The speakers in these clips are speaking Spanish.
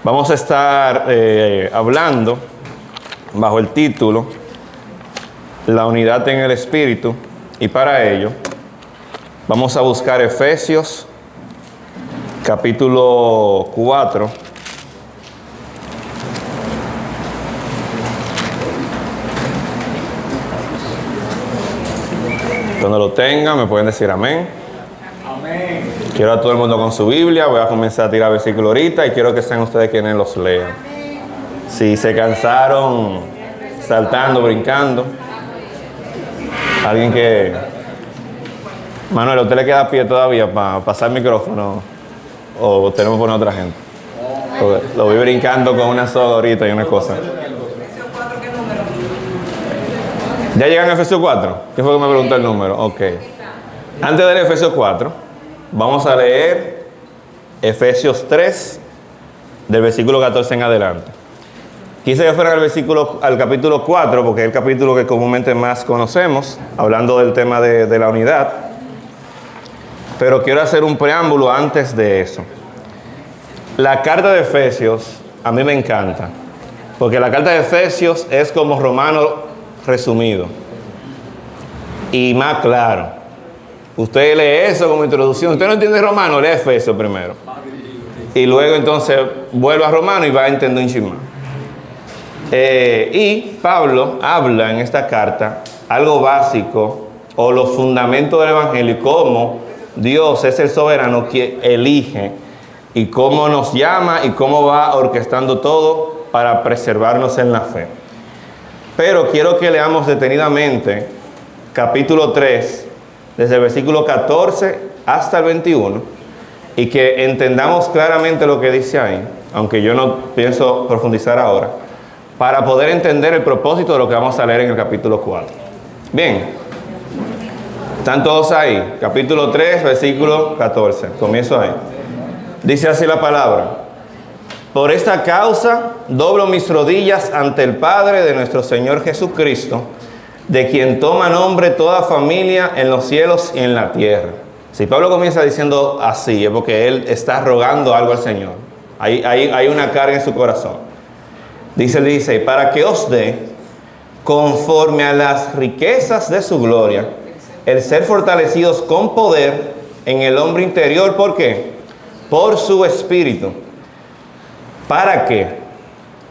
Vamos a estar hablando bajo el título La unidad en el Espíritu, y para ello vamos a buscar Efesios capítulo 4. Cuando lo tengan me pueden decir amén. Amén. Quiero a todo el mundo con su Biblia. Voy a comenzar a tirar versículos ahorita y quiero que sean ustedes quienes los lean. Si se cansaron saltando, brincando, alguien que... Manuel, ¿a usted le queda pie todavía para pasar el micrófono? ¿O tenemos que poner a otra gente? Porque lo vi brincando con una soga ahorita y una cosa. ¿Ya llegan a Efesios 4? ¿Qué fue que me preguntó el número? Ok. Antes del Efesios 4, vamos a leer Efesios 3, del versículo 14 en adelante. Quise que fuera al capítulo 4, porque es el capítulo que comúnmente más conocemos, hablando del tema de la unidad. Pero quiero hacer un preámbulo antes de eso. La carta de Efesios a mí me encanta, porque la carta de Efesios es como Romanos resumido y más claro. Usted lee eso como introducción. Usted no entiende Romano, lee Efesios primero y luego entonces vuelve a Romano y va a entender un chisme más. Y Pablo habla en esta carta algo básico o los fundamentos del Evangelio y cómo Dios es el soberano que elige y cómo nos llama y cómo va orquestando todo para preservarnos en la fe. Pero quiero que leamos detenidamente capítulo 3, desde el versículo 14 hasta el 21, y que entendamos claramente lo que dice ahí, aunque yo no pienso profundizar ahora, para poder entender el propósito de lo que vamos a leer en el capítulo 4. Bien, ¿están todos ahí? Capítulo 3, versículo 14, comienzo ahí. Dice así la palabra: por esta causa doblo mis rodillas ante el Padre de nuestro Señor Jesucristo, de quien toma nombre toda familia en los cielos y en la tierra. Si Pablo comienza diciendo así, es porque él está rogando algo al Señor. Hay una carga en su corazón. Dice, para que os dé, conforme a las riquezas de su gloria, el ser fortalecidos con poder en el hombre interior. ¿Por qué? Por su Espíritu. ¿Para qué?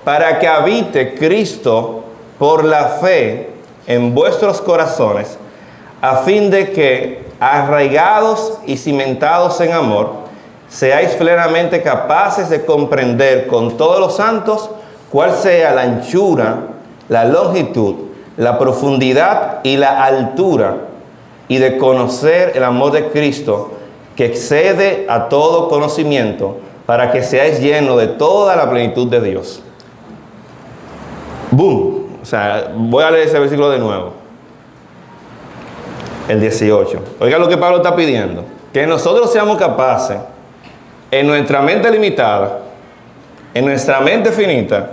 Para que habite Cristo por la fe en vuestros corazones, a fin de que, arraigados y cimentados en amor, seáis plenamente capaces de comprender con todos los santos cuál sea la anchura, la longitud, la profundidad y la altura, y de conocer el amor de Cristo, que excede a todo conocimiento, para que seáis llenos de toda la plenitud de Dios. ¡Boom! O sea, voy a leer ese versículo de nuevo. El 18. Oiga lo que Pablo está pidiendo. Que nosotros seamos capaces, en nuestra mente limitada, en nuestra mente finita,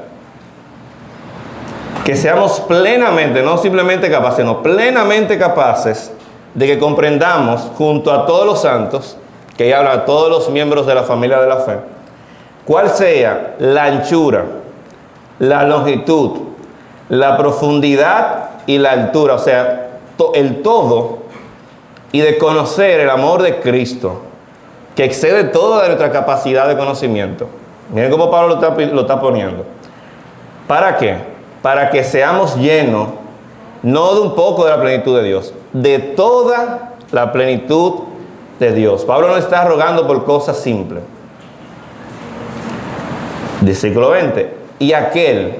que seamos plenamente, no simplemente capaces, sino plenamente capaces de que comprendamos junto a todos los santos, que habla a todos los miembros de la familia de la fe, cuál sea la anchura, la longitud, la profundidad y la altura, o sea, el todo, y de conocer el amor de Cristo, que excede toda nuestra capacidad de conocimiento. Miren cómo Pablo lo está poniendo. ¿Para qué? Para que seamos llenos, no de un poco de la plenitud de Dios, de toda la plenitud de Dios. Pablo no está rogando por cosas simples. Versículo 20. Y aquel,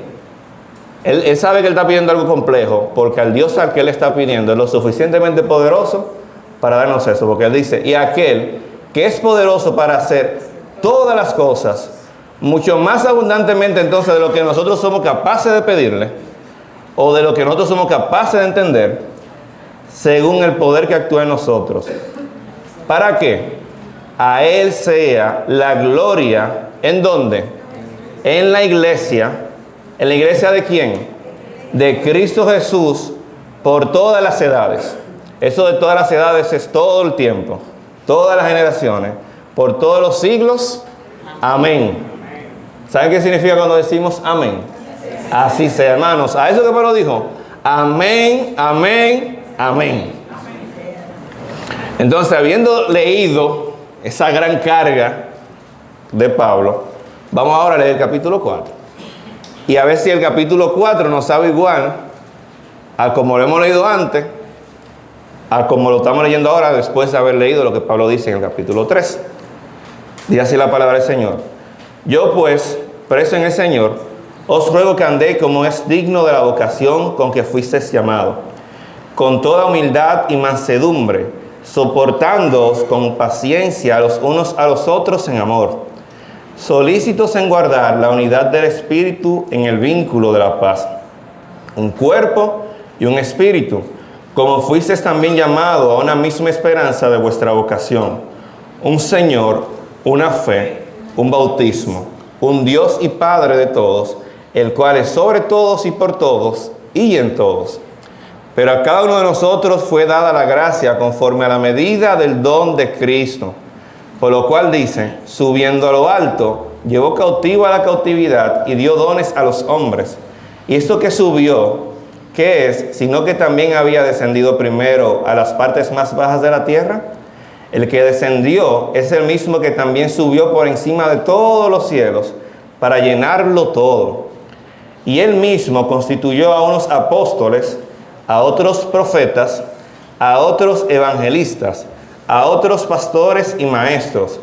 él sabe que él está pidiendo algo complejo, porque al Dios al que él está pidiendo es lo suficientemente poderoso para darnos eso. Porque él dice, y aquel que es poderoso para hacer todas las cosas, mucho más abundantemente entonces de lo que nosotros somos capaces de pedirle, o de lo que nosotros somos capaces de entender, según el poder que actúa en nosotros. ¿Para qué? A Él sea la gloria, ¿en dónde? En la iglesia. ¿En la iglesia de quién? De Cristo Jesús, por todas las edades. Eso de todas las edades es todo el tiempo, todas las generaciones, por todos los siglos. Amén. ¿Saben qué significa cuando decimos amén? Así sea, hermanos. A eso que Pablo dijo, amén, amén, amén. Entonces, habiendo leído esa gran carga de Pablo, vamos ahora a leer el capítulo 4. Y a ver si el capítulo 4 nos sabe igual a como lo hemos leído antes, a como lo estamos leyendo ahora después de haber leído lo que Pablo dice en el capítulo 3. Dice así la palabra del Señor. Yo pues, preso en el Señor, os ruego que andéis como es digno de la vocación con que fuisteis llamado, con toda humildad y mansedumbre, soportándoos con paciencia los unos a los otros en amor, solícitos en guardar la unidad del Espíritu en el vínculo de la paz. Un cuerpo y un espíritu, como fuisteis también llamado a una misma esperanza de vuestra vocación, un Señor, una fe, un bautismo, un Dios y Padre de todos, el cual es sobre todos y por todos y en todos. Pero a cada uno de nosotros fue dada la gracia conforme a la medida del don de Cristo. Por lo cual dice, subiendo a lo alto, llevó cautivo a la cautividad y dio dones a los hombres. Y esto que subió, ¿qué es? Sino que también había descendido primero a las partes más bajas de la tierra. El que descendió es el mismo que también subió por encima de todos los cielos para llenarlo todo. Y él mismo constituyó a unos apóstoles, a otros profetas, a otros evangelistas, a otros pastores y maestros,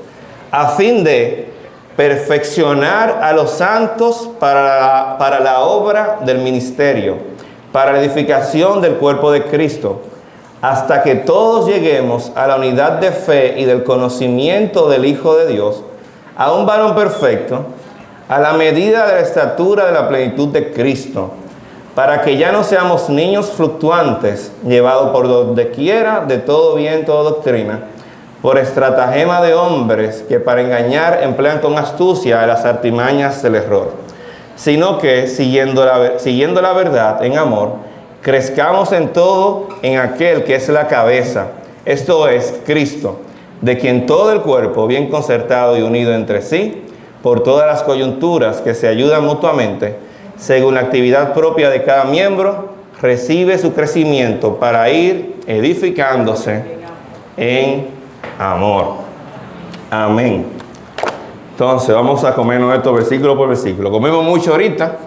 a fin de perfeccionar a los santos para la obra del ministerio, para la edificación del cuerpo de Cristo, hasta que todos lleguemos a la unidad de fe y del conocimiento del Hijo de Dios, a un varón perfecto, a la medida de la estatura de la plenitud de Cristo, para que ya no seamos niños fluctuantes, llevados por donde quiera de todo viento o doctrina, por estratagema de hombres que para engañar emplean con astucia las artimañas del error, sino que, siguiendo la verdad en amor, crezcamos en todo en aquel que es la cabeza, esto es, Cristo, de quien todo el cuerpo, bien concertado y unido entre sí, por todas las coyunturas que se ayudan mutuamente, según la actividad propia de cada miembro, recibe su crecimiento para ir edificándose en amor. Amén. Entonces, vamos a comernos esto versículo por versículo. Comimos mucho ahorita,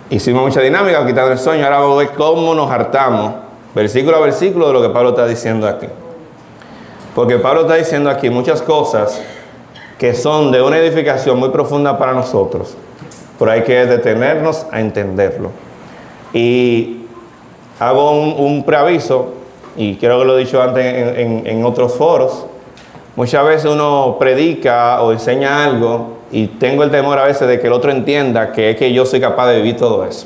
hicimos mucha dinámica, quitando el sueño. Ahora vamos a ver cómo nos hartamos, versículo a versículo, de lo que Pablo está diciendo aquí. Porque Pablo está diciendo aquí muchas cosas que son de una edificación muy profunda para nosotros. Pero hay que detenernos a entenderlo. Y hago un preaviso, y creo que lo he dicho antes en otros foros. Muchas veces uno predica o enseña algo y tengo el temor a veces de que el otro entienda que es que yo soy capaz de vivir todo eso.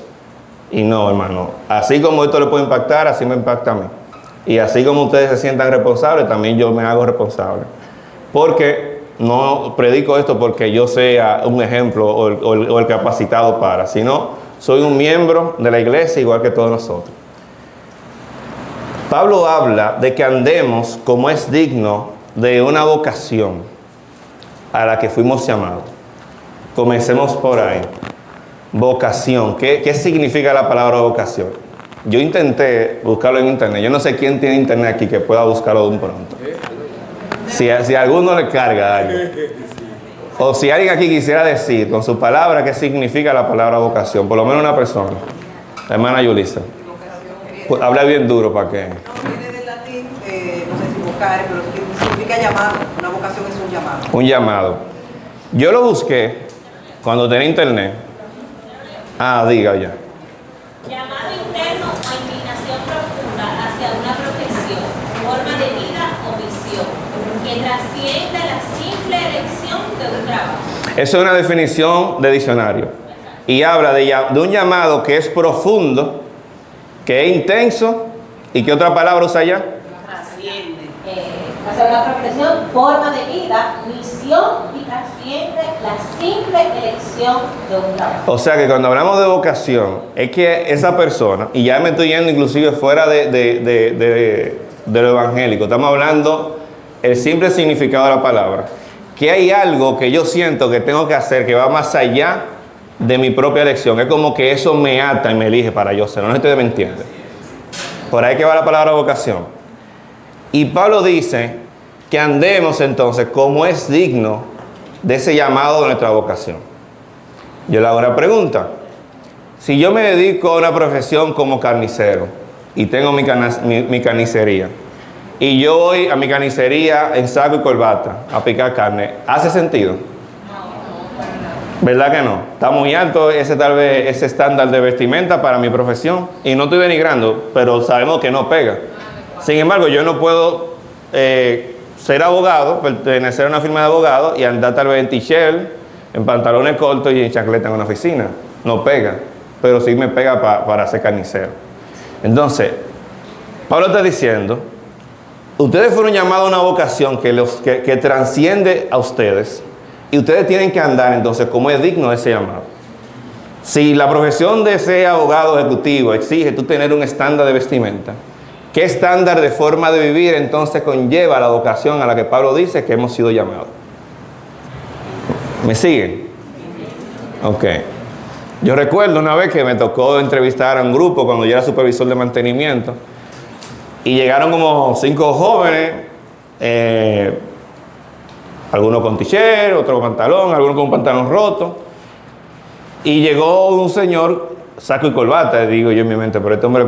Y no, hermano. Así como esto le puede impactar, así me impacta a mí. Y así como ustedes se sientan responsables, también yo me hago responsable. Porque no predico esto porque yo sea un ejemplo o el capacitado para, sino soy un miembro de la iglesia igual que todos nosotros. Pablo habla de que andemos como es digno de una vocación a la que fuimos llamados. Comencemos por ahí. Vocación. ¿Qué significa la palabra vocación? Yo intenté buscarlo en internet. Yo no sé quién tiene internet aquí que pueda buscarlo de un pronto. Si a alguno le carga algo. O si alguien aquí quisiera decir con su palabra qué significa la palabra vocación. Por lo menos una persona. La hermana Yulisa. Pues, habla bien duro para que... No, viene del latín, no sé si vocare, pero significa llamado. Una vocación es un llamado. Un llamado. Yo lo busqué cuando tenía internet. Diga ya. Llamado interno o inclinación profunda hacia una profesión, forma de vida o misión, que trasciende la simple elección de un trabajo. Eso es una definición de diccionario. Y habla de un llamado que es profundo, que es intenso, ¿y qué otra palabra usa allá? Trasciende. Hacia una profesión, forma de vida, misión y trasciende la simple elección de un trabajo. O sea que cuando hablamos de vocación, es que esa persona, y ya me estoy yendo inclusive fuera de lo evangélico, estamos hablando el simple significado de la palabra, que hay algo que yo siento que tengo que hacer que va más allá de mi propia elección. Es como que eso me ata y me elige para yo ser. No estoy mintiendo. Por ahí que va la palabra vocación. Y Pablo dice que andemos entonces como es digno de ese llamado de nuestra vocación. Yo le hago una pregunta. Si yo me dedico a una profesión como carnicero y tengo mi carnicería, y yo voy a mi carnicería en saco y corbata a picar carne, ¿hace sentido? ¿Verdad que no? Está muy alto tal vez ese estándar de vestimenta para mi profesión. Y no estoy denigrando, pero sabemos que no pega. Sin embargo, yo no puedo ser abogado, pertenecer a una firma de abogados y andar tal vez en t-shirt, en pantalones cortos y en chancleta en una oficina. No pega, pero sí me pega para ser carnicero. Entonces, Pablo está diciendo, ustedes fueron llamados a una vocación que transciende a ustedes. Y ustedes tienen que andar entonces como es digno de ese llamado. Si la profesión de ser abogado ejecutivo exige tú tener un estándar de vestimenta, ¿qué estándar de forma de vivir entonces conlleva la vocación a la que Pablo dice que hemos sido llamados? ¿Me siguen? Ok. Yo recuerdo una vez que me tocó entrevistar a un grupo cuando yo era supervisor de mantenimiento y llegaron como 5 jóvenes, algunos con t-shirt, otros con pantalón, algunos con un pantalón roto. Y llegó un señor, saco y corbata, digo yo en mi mente, pero este hombre,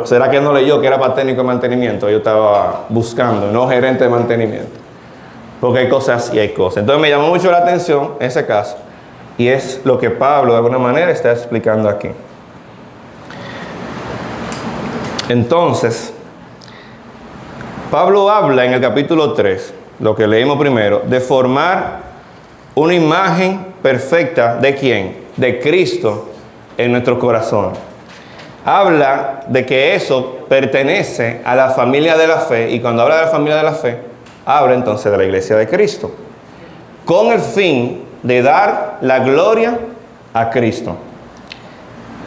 ¿será que no leyó que era para técnico de mantenimiento? Yo estaba buscando, no gerente de mantenimiento. Porque hay cosas y hay cosas. Entonces me llamó mucho la atención ese caso. Y es lo que Pablo de alguna manera está explicando aquí. Entonces, Pablo habla en el capítulo 3, lo que leímos primero, de formar una imagen perfecta ¿de quién? De Cristo en nuestro corazón. Habla de que eso pertenece a la familia de la fe, y cuando habla de la familia de la fe, habla entonces de la iglesia de Cristo, con el fin de dar la gloria a Cristo.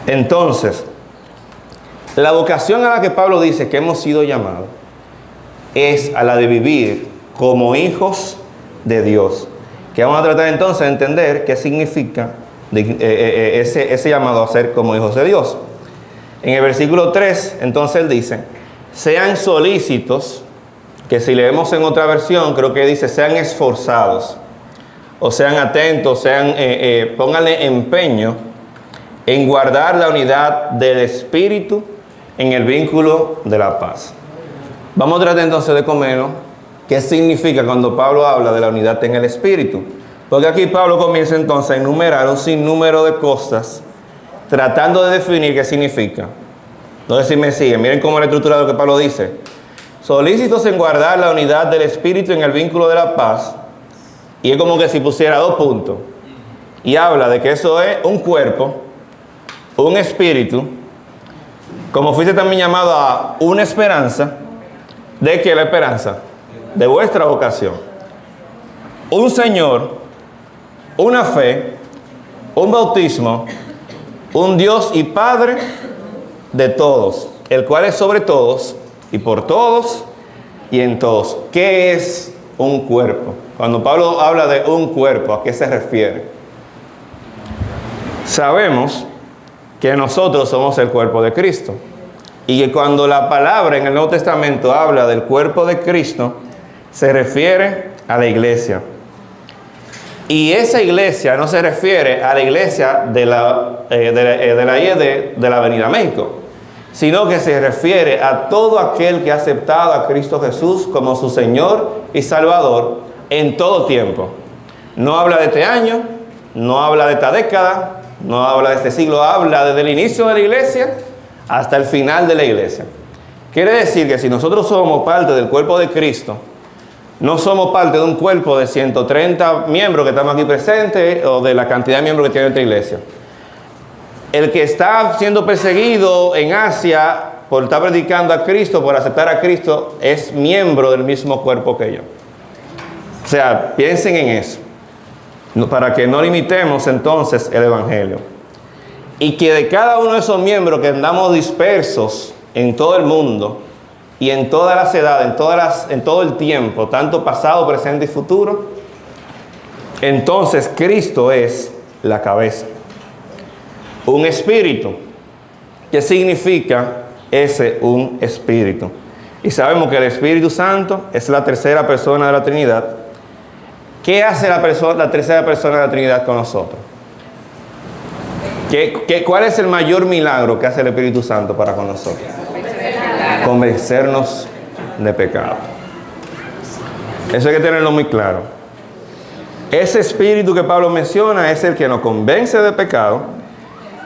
Entonces, la vocación a la que Pablo dice que hemos sido llamados es a la de vivir como hijos de Dios. Que vamos a tratar entonces de entender qué significa ese llamado a ser como hijos de Dios. En el versículo 3, entonces él dice, sean solícitos, que si leemos en otra versión, creo que dice, sean esforzados, o sean atentos, pónganle empeño en guardar la unidad del Espíritu en el vínculo de la paz. Vamos a tratar entonces de comernos qué significa cuando Pablo habla de la unidad en el Espíritu. Porque aquí Pablo comienza entonces a enumerar un sinnúmero de cosas, tratando de definir qué significa. No sé si me siguen. Miren cómo es la estructura de lo que Pablo dice. Solícitos en guardar la unidad del Espíritu en el vínculo de la paz. Y es como que si pusiera 2 puntos. Y habla de que eso es un cuerpo, un espíritu, como fuiste también llamado a una esperanza. ¿De qué la esperanza? De vuestra vocación. Un Señor, una fe, un bautismo, un Dios y Padre de todos, el cual es sobre todos y por todos y en todos. ¿Qué es un cuerpo? Cuando Pablo habla de un cuerpo, ¿a qué se refiere? Sabemos que nosotros somos el cuerpo de Cristo. Y que cuando la palabra en el Nuevo Testamento habla del cuerpo de Cristo, se refiere a la iglesia. Y esa iglesia no se refiere a la iglesia de la Avenida México, sino que se refiere a todo aquel que ha aceptado a Cristo Jesús como su Señor y Salvador en todo tiempo. No habla de este año, no habla de esta década, no habla de este siglo, habla desde el inicio de la iglesia hasta el final de la iglesia. Quiere decir que si nosotros somos parte del cuerpo de Cristo, no somos parte de un cuerpo de 130 miembros que estamos aquí presentes o de la cantidad de miembros que tiene nuestra iglesia. El que está siendo perseguido en Asia por estar predicando a Cristo, por aceptar a Cristo, es miembro del mismo cuerpo que yo. O sea, piensen en eso, para que no limitemos entonces el evangelio. Y que de cada uno de esos miembros que andamos dispersos en todo el mundo y en todas las edades, en todo el tiempo, tanto pasado, presente y futuro, Entonces Cristo es la cabeza. Un espíritu. ¿Qué significa ese un espíritu? Y sabemos que el Espíritu Santo es la tercera persona de la Trinidad. ¿Qué hace la tercera persona de la Trinidad con nosotros? ¿Cuál es el mayor milagro que hace el Espíritu Santo para con nosotros? Convencernos de pecado. Eso hay que tenerlo muy claro. Ese espíritu que Pablo menciona es el que nos convence de pecado,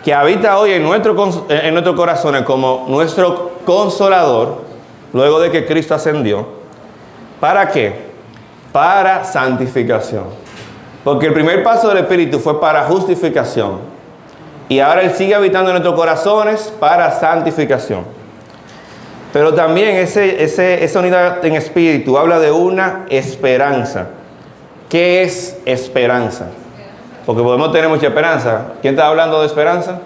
que habita hoy en nuestros corazones como nuestro consolador, luego de que Cristo ascendió. ¿Para qué? Para santificación. Porque el primer paso del Espíritu fue para justificación. Y ahora Él sigue habitando en nuestros corazones para santificación. Pero también esa unidad en espíritu habla de una esperanza. ¿Qué es esperanza? Porque podemos tener mucha esperanza. ¿Quién está hablando de esperanza?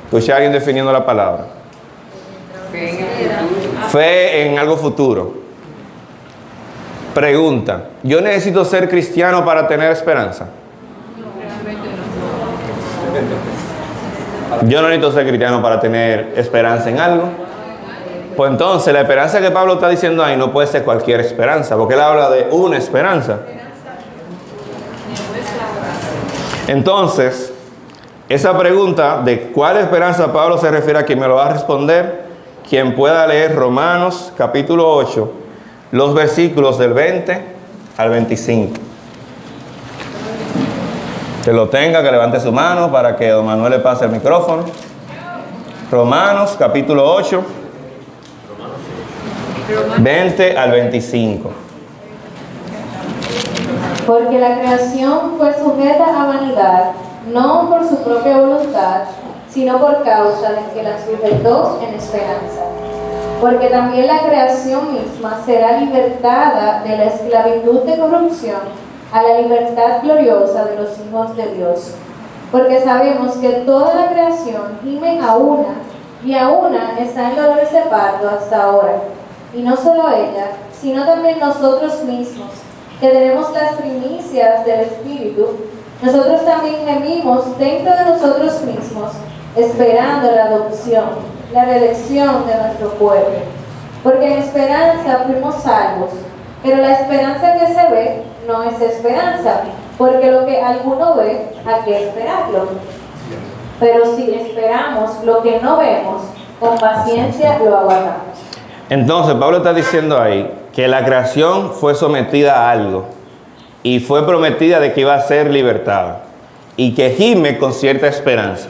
Escuché a alguien definiendo la palabra. Fe en algo futuro. Pregunta: ¿yo necesito ser cristiano para tener esperanza? Yo no necesito ser cristiano para tener esperanza en algo. Pues entonces la esperanza que Pablo está diciendo ahí no puede ser cualquier esperanza, porque él habla de una esperanza. Entonces, esa pregunta de cuál esperanza Pablo se refiere aquí, me lo va a responder quien pueda leer Romanos capítulo 8, los versículos del 20 al 25. Que lo tenga, que levante su mano para que don Manuel le pase el micrófono. Romanos capítulo 8, 20 al 25. Porque la creación fue sujeta a vanidad, no por su propia voluntad, sino por causa de que la sujetó en esperanza. Porque también la creación misma será libertada de la esclavitud de corrupción a la libertad gloriosa de los hijos de Dios. Porque sabemos que toda la creación gime a una, y a una está en dolores de parto hasta ahora. Y no solo ella, sino también nosotros mismos, que tenemos las primicias del Espíritu, nosotros también gemimos dentro de nosotros mismos, esperando la adopción, la redención de nuestro pueblo. Porque en esperanza fuimos salvos, pero la esperanza que se ve no es esperanza, porque lo que alguno ve, hay que esperarlo. Pero si esperamos lo que no vemos, con paciencia lo aguardamos. Entonces Pablo está diciendo ahí que la creación fue sometida a algo y fue prometida de que iba a ser libertada y que gime con cierta esperanza.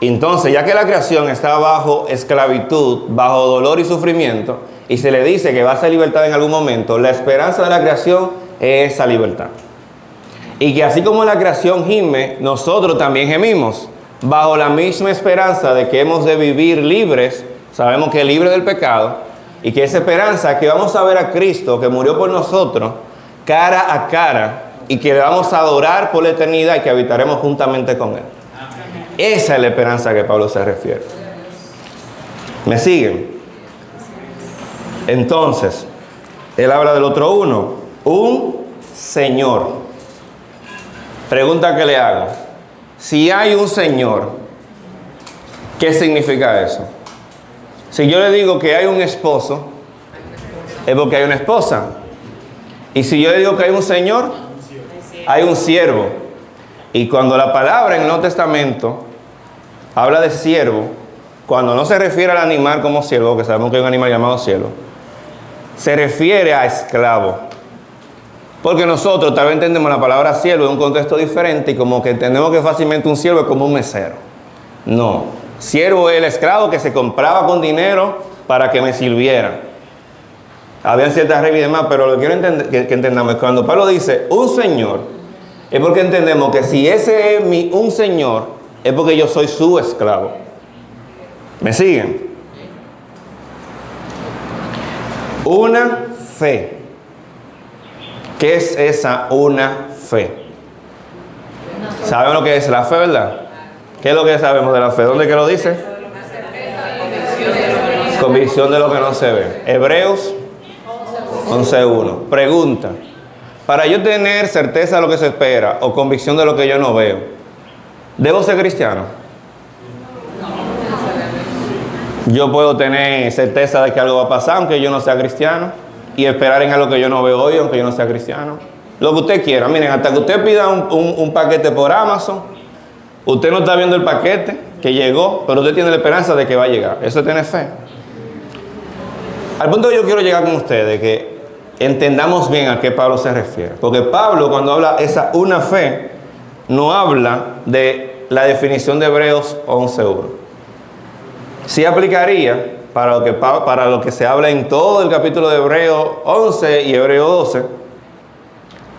Entonces, ya que la creación está bajo esclavitud, bajo dolor y sufrimiento, y se le dice que va a ser libertada en algún momento, la esperanza de la creación es esa libertad. Y que así como la creación gime, nosotros también gemimos bajo la misma esperanza de que hemos de vivir libres, sabemos que libres del pecado, y que esa esperanza es que vamos a ver a Cristo que murió por nosotros cara a cara y que le vamos a adorar por la eternidad y que habitaremos juntamente con Él. Esa es la esperanza que Pablo se refiere. ¿Me siguen? Entonces, él habla del otro uno, un Señor. Pregunta que le hago: si hay un Señor, ¿qué significa eso? Si yo le digo que hay un esposo, es porque hay una esposa. Y si yo le digo que hay un Señor, hay un siervo. Y cuando la palabra en el Nuevo Testamento habla de siervo, cuando no se refiere al animal como siervo, que sabemos que hay un animal llamado siervo, se refiere a esclavo. Porque nosotros tal vez entendemos la palabra siervo en un contexto diferente y como que entendemos que fácilmente un siervo es como un mesero. No. Siervo es el esclavo que se compraba con dinero para que me sirviera. Había ciertas reglas y demás, pero lo que quiero que entendamos es cuando Pablo dice un Señor, es porque entendemos que si ese es un Señor, es porque yo soy su esclavo. ¿Me siguen? Una fe. ¿Qué es esa una fe? ¿Saben lo que es la fe, verdad? ¿Qué es lo que sabemos de la fe? ¿Dónde que lo dice? Convicción de lo que no se ve. Hebreos 11:1. Pregunta: Para yo tener certeza de lo que se espera o convicción de lo que yo no veo, ¿debo ser cristiano? Yo puedo tener certeza de que algo va a pasar aunque yo no sea cristiano y esperar en algo que yo no veo hoy aunque yo no sea cristiano. Lo que usted quiera. Miren, hasta que usted pida un paquete por Amazon, usted no está viendo el paquete que llegó, pero usted tiene la esperanza de que va a llegar. Eso tiene fe. Al punto que yo quiero llegar con ustedes, que entendamos bien a qué Pablo se refiere. Porque Pablo, cuando habla esa una fe, no habla de la definición de Hebreos 11:1. Sí aplicaría para lo que se habla en todo el capítulo de Hebreos 11 y Hebreos 12,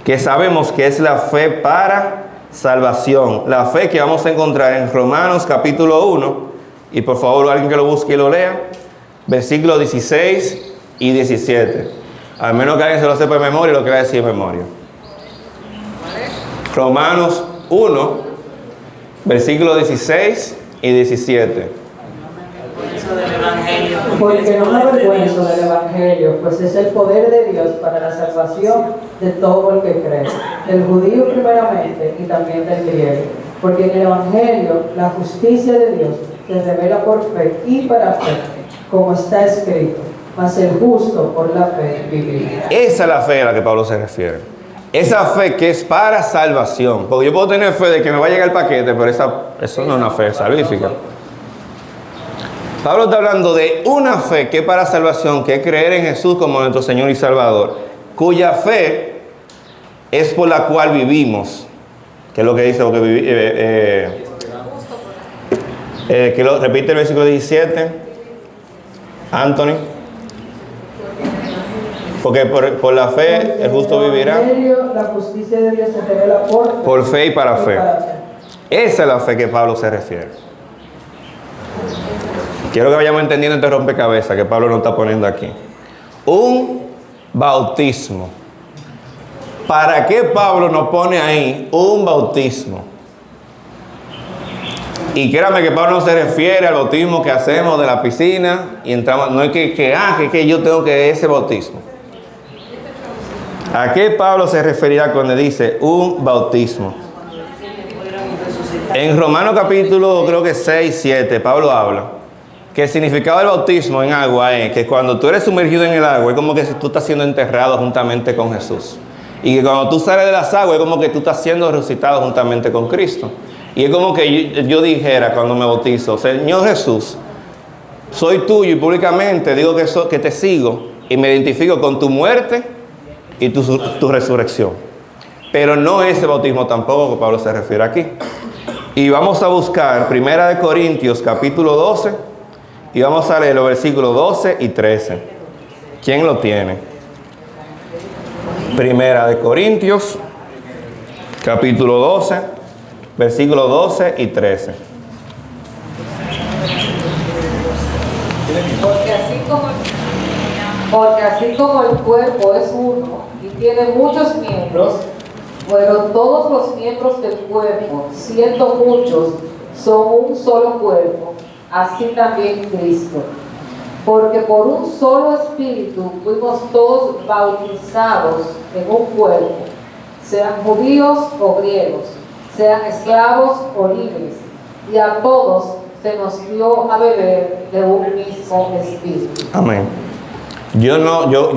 que sabemos que es la fe para salvación. La fe que vamos a encontrar en Romanos capítulo 1, y por favor alguien que lo busque y lo lea, versículos 16 y 17. Al menos que alguien se lo sepa de memoria, lo que va a decir de memoria. Romanos 1, versículos 16 y 17. Porque no me avergüenzo del Evangelio, pues es el poder de Dios para la salvación de todo el que cree, del judío primeramente y también del griego. Porque en el Evangelio la justicia de Dios se revela por fe y para fe, como está escrito, mas el justo por la fe vivirá. Esa es la fe a la que Pablo se refiere. Esa fe que es para salvación. Porque yo puedo tener fe de que me va a llegar el paquete, pero eso no es una fe salvífica. Pablo está hablando de una fe que es para salvación, que es creer en Jesús como nuestro Señor y Salvador, cuya fe es por la cual vivimos. Que es lo que dice, repite el versículo 17, Anthony. Porque por la fe el justo vivirá. La justicia de Dios se revela por fe y para fe. Esa es la fe que Pablo se refiere. Quiero que vayamos entendiendo este rompecabezas que Pablo nos está poniendo aquí. Un bautismo. ¿Para qué Pablo nos pone ahí un bautismo? Y créame que Pablo no se refiere al bautismo que hacemos de la piscina y entramos. No es que yo tengo que ese bautismo. ¿A qué Pablo se referirá cuando dice un bautismo? En Romanos capítulo creo que 6, 7, Pablo habla que el significado del bautismo en agua es que cuando tú eres sumergido en el agua es como que si tú estás siendo enterrado juntamente con Jesús. Y que cuando tú sales de las aguas es como que tú estás siendo resucitado juntamente con Cristo. Y es como que yo dijera cuando me bautizo, Señor Jesús, soy tuyo y públicamente digo que te sigo y me identifico con tu muerte y tu resurrección. Pero no ese bautismo tampoco que Pablo se refiere aquí. Y vamos a buscar 1 Corintios capítulo 12 y vamos a leer los versículos 12 y 13. ¿Quién lo tiene? 1 Corintios capítulo 12, versículos 12 y 13. Porque así como el cuerpo es uno y tiene muchos miembros, pero todos los miembros del cuerpo, siendo muchos, son un solo cuerpo, así también Cristo. Porque por un solo espíritu fuimos todos bautizados en un cuerpo, sean judíos o griegos, sean esclavos o libres, y a todos se nos dio a beber de un mismo espíritu. Amén. Yo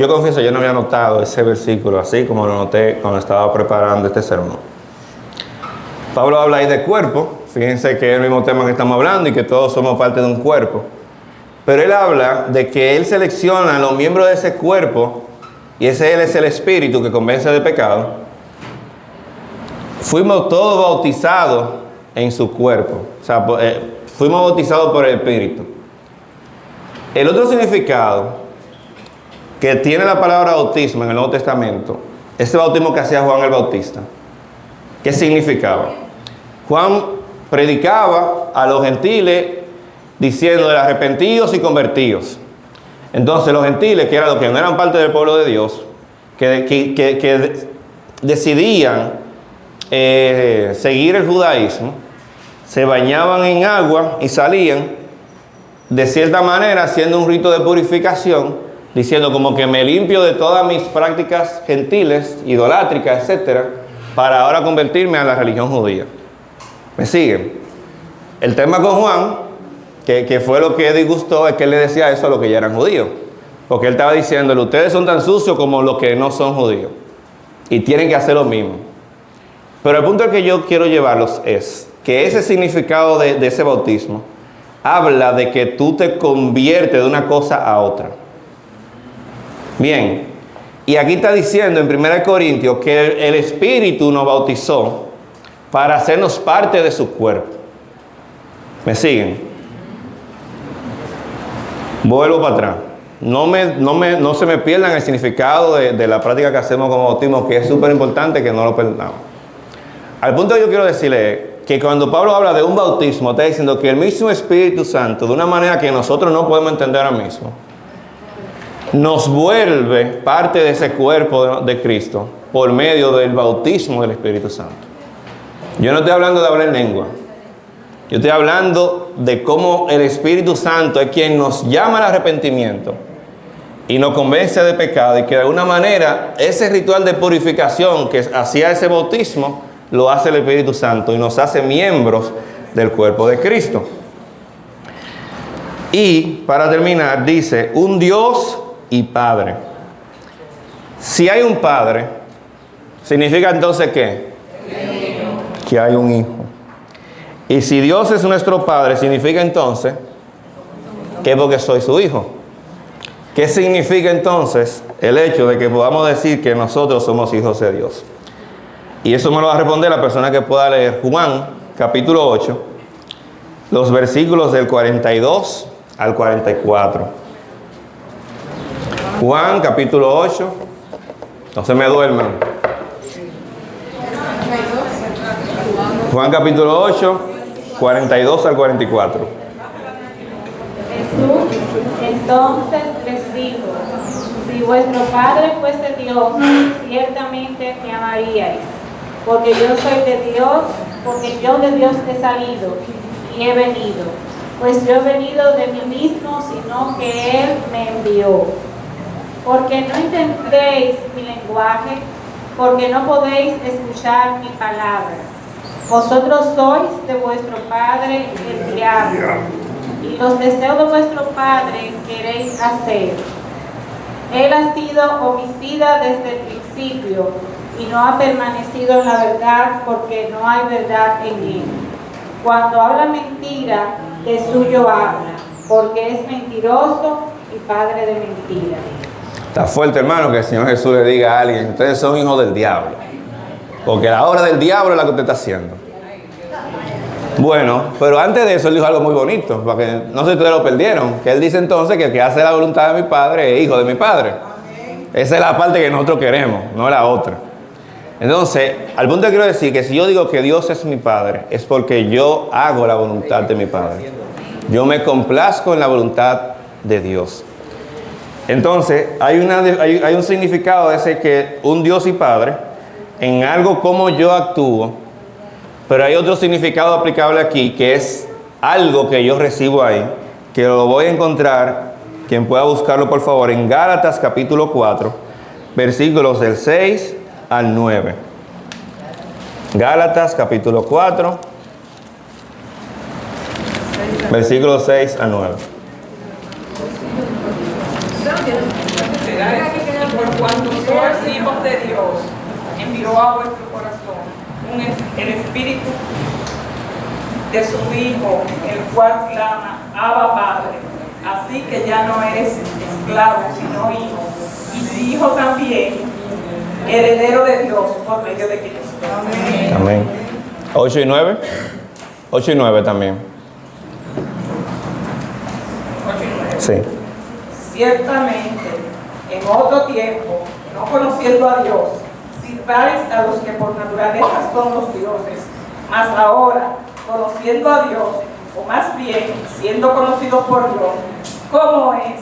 confieso, yo no había notado ese versículo así como lo noté cuando estaba preparando este sermón. Pablo habla ahí de cuerpo. Fíjense que es el mismo tema que estamos hablando y que todos somos parte de un cuerpo. Pero él habla de que él selecciona a los miembros de ese cuerpo y él es el espíritu que convence de pecado. Fuimos todos bautizados en su cuerpo. O sea, fuimos bautizados por el espíritu. El otro significado que tiene la palabra bautismo en el Nuevo Testamento, ese bautismo que hacía Juan el Bautista, ¿qué significaba? Juan predicaba a los gentiles diciendo de arrepentidos y convertidos. Entonces los gentiles, que eran los que no eran parte del pueblo de Dios, que decidían seguir el judaísmo, se bañaban en agua y salían de cierta manera haciendo un rito de purificación diciendo como que me limpio de todas mis prácticas gentiles, idolátricas, etcétera, para ahora convertirme a la religión judía. ¿Me siguen? El tema con Juan, que fue lo que disgustó, es que él le decía eso a los que ya eran judíos. Porque él estaba diciéndole, ustedes son tan sucios como los que no son judíos. Y tienen que hacer lo mismo. Pero el punto al que yo quiero llevarlos es que ese significado de ese bautismo habla de que tú te conviertes de una cosa a otra. Bien, y aquí está diciendo en 1 Corintios que el Espíritu nos bautizó para hacernos parte de su cuerpo. ¿Me siguen? Vuelvo para atrás. No se me pierdan el significado de la práctica que hacemos como bautismo, que es súper importante que no lo perdamos. Al punto que yo quiero decirle es que cuando Pablo habla de un bautismo, está diciendo que el mismo Espíritu Santo, de una manera que nosotros no podemos entender ahora mismo, nos vuelve parte de ese cuerpo de Cristo por medio del bautismo del Espíritu Santo. Yo no estoy hablando de hablar en lengua. Yo estoy hablando de cómo el Espíritu Santo es quien nos llama al arrepentimiento y nos convence de pecado, y que de alguna manera ese ritual de purificación que hacía ese bautismo lo hace el Espíritu Santo y nos hace miembros del cuerpo de Cristo. Y para terminar dice, un Dios y Padre. Si hay un Padre, significa entonces ¿qué? Que hay un Hijo. Y si Dios es nuestro Padre, significa entonces que es porque soy su Hijo. ¿Qué significa entonces el hecho de que podamos decir que nosotros somos hijos de Dios? Y eso me lo va a responder la persona que pueda leer Juan, capítulo 8, los versículos del 42 al 44. Juan, capítulo 8. No se me duerman. Juan, capítulo 8, 42 al 44. Jesús entonces les dijo, si vuestro Padre fuese Dios, ciertamente me amaríais, porque yo soy de Dios, porque yo de Dios he salido y he venido, pues yo he venido de mí mismo, sino que Él me envió. Porque no entendéis mi lenguaje, porque no podéis escuchar mi palabra. Vosotros sois de vuestro padre el diablo, y los deseos de vuestro padre queréis hacer. Él ha sido homicida desde el principio, y no ha permanecido en la verdad, porque no hay verdad en él. Cuando habla mentira, de suyo habla, porque es mentiroso y padre de mentira. Está fuerte, hermano, que el Señor Jesús le diga a alguien, ustedes son hijos del diablo. Porque la obra del diablo es la que usted está haciendo. Bueno, pero antes de eso él dijo algo muy bonito, porque no sé si ustedes lo perdieron, que él dice entonces que el que hace la voluntad de mi Padre es hijo de mi Padre. Esa es la parte que nosotros queremos, no la otra. Entonces, al punto que quiero decir que si yo digo que Dios es mi Padre, es porque yo hago la voluntad de mi Padre. Yo me complazco en la voluntad de Dios. Entonces, hay un significado de ese que un Dios y Padre, en algo como yo actúo, pero hay otro significado aplicable aquí, que es algo que yo recibo ahí, que lo voy a encontrar, quien pueda buscarlo por favor, en Gálatas capítulo 4, versículos del 6 al 9. Gálatas capítulo 4, versículos 6 al 9. Por cuanto sois hijos de Dios, envió a vuestro corazón el espíritu de su Hijo, el cual clama, Abba Padre. Así que ya no eres esclavo, sino hijo. Y si hijo también, heredero de Dios por medio de Cristo. Amén. Amén. 8 y 9. 8 y 9 también. 8 y 9. Sí. Ciertamente, en otro tiempo, no conociendo a Dios, sirváis a los que por naturaleza son los dioses, mas ahora, conociendo a Dios, o más bien, siendo conocidos por Dios, ¿cómo es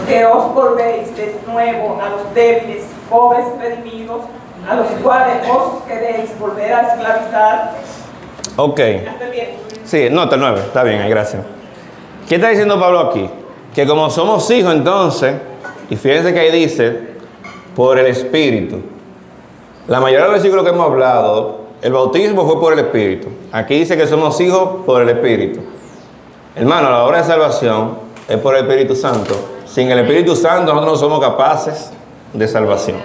que os volvéis de nuevo a los débiles y pobres redimidos, a los cuales os queréis volver a esclavizar? Ok. Sí, no, hasta el 9. Está bien, gracias. ¿Qué está diciendo Pablo aquí? que como somos hijos entonces, y fíjense que ahí dice, por el Espíritu. La mayoría de los versículos que hemos hablado, el bautismo fue por el Espíritu. Aquí dice que somos hijos por el Espíritu. Hermano, la obra de salvación es por el Espíritu Santo. Sin el Espíritu Santo nosotros no somos capaces de salvación.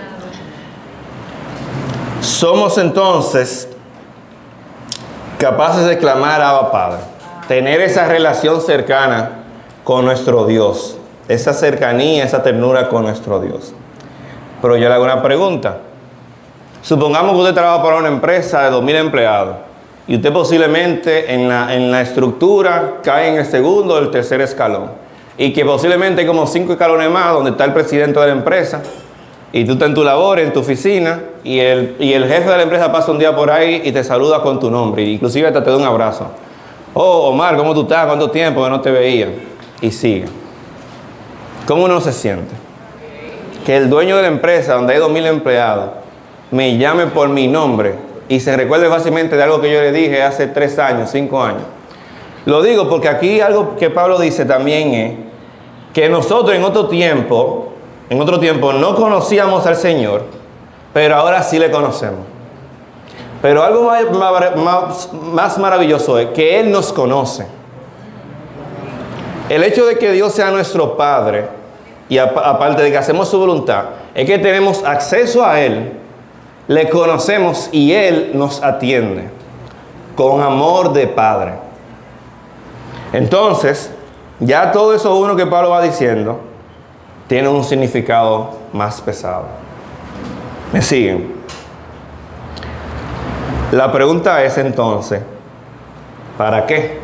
Somos entonces capaces de clamar a Abba Padre. Tener esa relación cercana con nuestro Dios. Esa cercanía, esa ternura con nuestro Dios. Pero yo le hago una pregunta. Supongamos que usted trabaja para una empresa de 2,000 empleados y usted posiblemente en la estructura cae en el segundo o el tercer escalón y que posiblemente hay como 5 escalones más donde está el presidente de la empresa y tú estás en tu labor, en tu oficina y el jefe de la empresa pasa un día por ahí y te saluda con tu nombre, inclusive hasta te da un abrazo. Oh, Omar, ¿cómo tú estás? ¿Cuánto tiempo que no te veía? Y sigue. ¿Cómo uno se siente? Que el dueño de la empresa donde hay 2,000 empleados me llame por mi nombre y se recuerde fácilmente de algo que yo le dije hace 3 años, 5 años. Lo digo porque aquí algo que Pablo dice también es que nosotros en otro tiempo no conocíamos al Señor, pero ahora sí le conocemos. Pero algo más maravilloso es que Él nos conoce. El hecho de que Dios sea nuestro Padre, y aparte de que hacemos su voluntad, es que tenemos acceso a Él, le conocemos y Él nos atiende con amor de Padre. Entonces, ya todo eso uno que Pablo va diciendo, tiene un significado más pesado. ¿Me siguen? La pregunta es entonces, ¿para qué?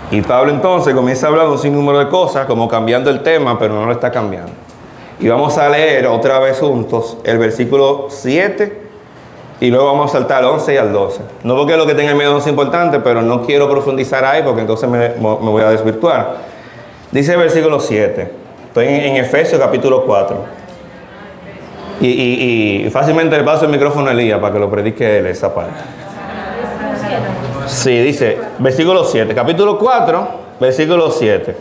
Y Pablo entonces comienza a hablar de un sinnúmero de cosas, como cambiando el tema, pero no lo está cambiando. Y vamos a leer otra vez juntos el versículo 7 y luego vamos a saltar al 11 y al 12. No porque lo que tenga en medio no es importante, pero no quiero profundizar ahí porque entonces me voy a desvirtuar. Dice el versículo 7. Estoy en Efesios capítulo 4. Y fácilmente le paso el micrófono a Elías para que lo predique él esa parte. Sí, dice, versículo 7, capítulo 4, versículo 7.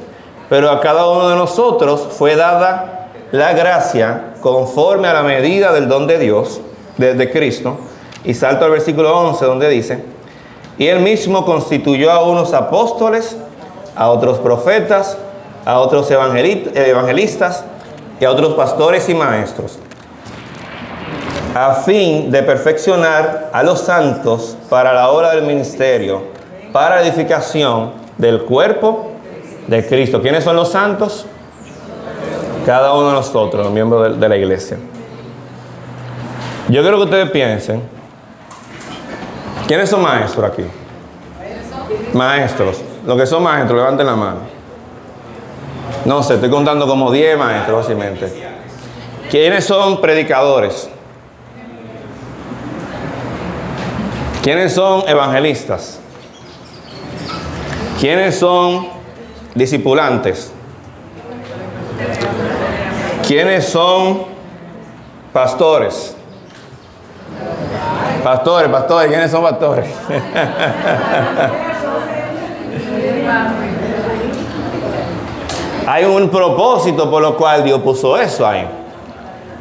Pero a cada uno de nosotros fue dada la gracia conforme a la medida del don de Dios, de Cristo. Y salto al versículo 11 donde dice, y Él mismo constituyó a unos apóstoles, a otros profetas, a otros evangelistas y a otros pastores y maestros, a fin de perfeccionar a los santos para la obra del ministerio, para la edificación del cuerpo de Cristo. ¿Quiénes son los santos? Cada uno de nosotros, los miembros de la iglesia. Yo quiero que ustedes piensen, ¿quiénes son maestros aquí? Maestros. Los que son maestros, levanten la mano. No sé, estoy contando como 10 maestros, básicamente. ¿Quiénes son predicadores? ¿Quiénes son evangelistas? ¿Quiénes son discipulantes? ¿Quiénes son pastores? Pastores, ¿quiénes son pastores? Hay un propósito por lo cual Dios puso eso ahí.